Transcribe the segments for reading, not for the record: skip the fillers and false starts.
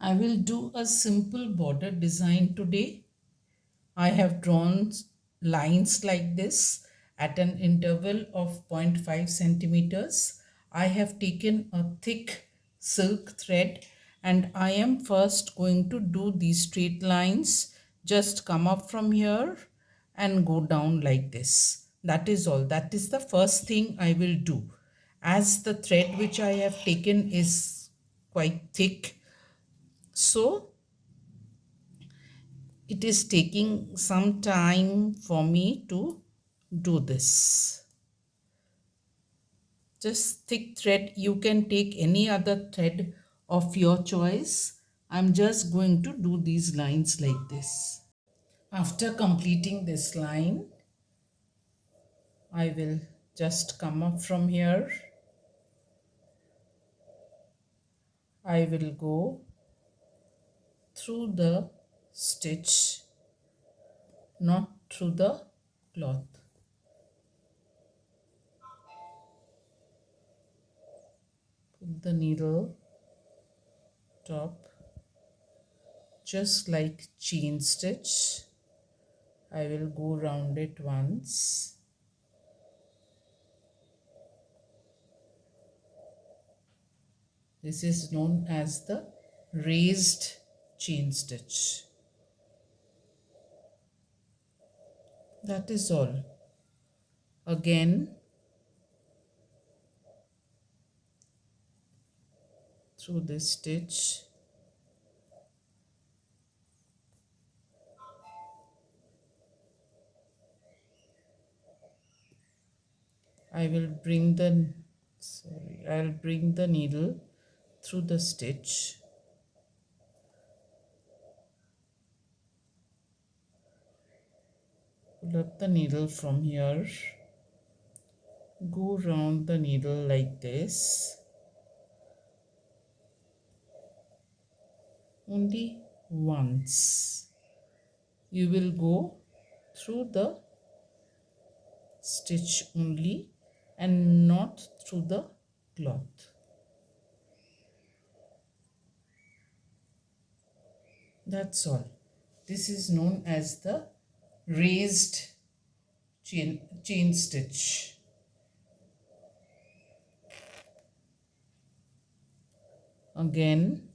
I will do a simple border design today. I have drawn lines like this at an interval of zero point 0.5 centimeters. I have taken a thick silk thread and I am first going to do these straight lines. Just come up from here and go down like this. That is all. That is the first thing I will do. As the thread which I have taken is quite thick, so it is taking some time for me to do this. Just thick thread, you can take any other thread of your choice. I'm just going to do these lines like this. After completing this line, I will just come up from here. I will go through the stitch, not through the cloth. Put the needle top just like chain stitch. I will go round it once. This is known as the raised chain stitch. That is all. Again, through this stitch, I'll bring the needle through the stitch. Pull up the needle from here. Go round the needle like this. Only once. You will go through the stitch only and not through the cloth. That's all. This is known as the raised chain stitch. Again,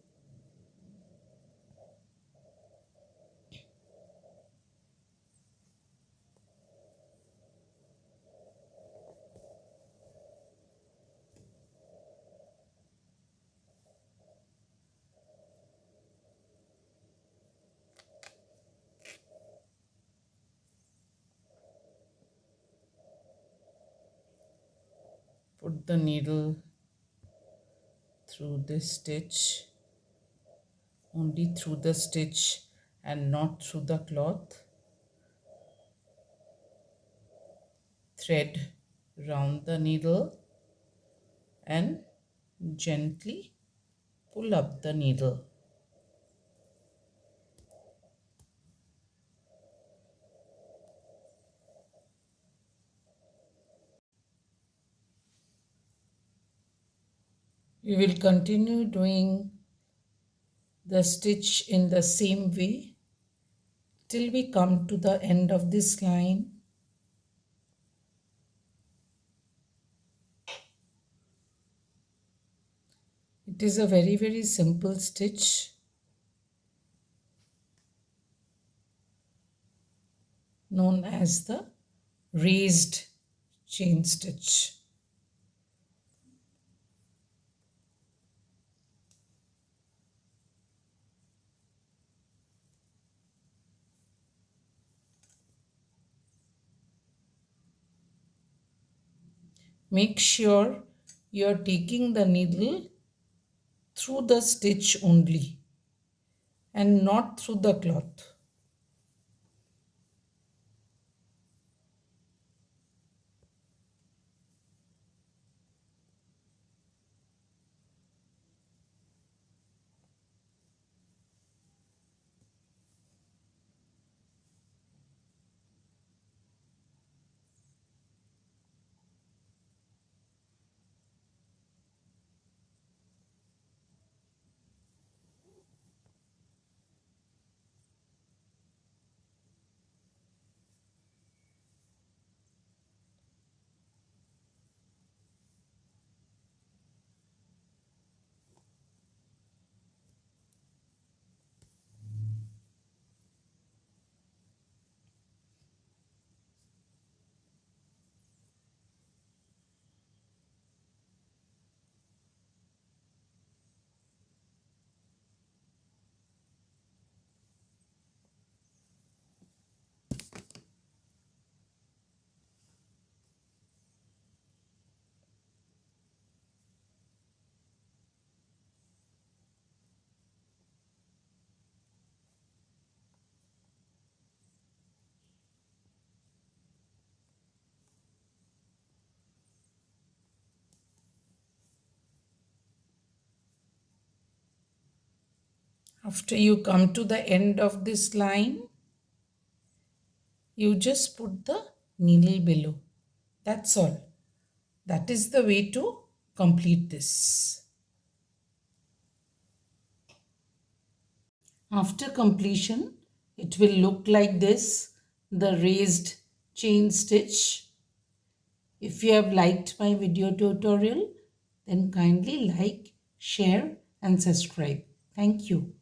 put the needle through this stitch, only through the stitch and not through the cloth. Thread round the needle and gently pull up the needle. We will continue doing the stitch in the same way till we come to the end of this line. It is a very simple stitch known as the raised chain stitch. Make sure you are taking the needle through the stitch only and not through the cloth. After you come to the end of this line, you just put the needle below. That's all. That is the way to complete this. After completion, it will look like this, the raised chain stitch. If you have liked my video tutorial, then kindly like, share and subscribe. Thank you.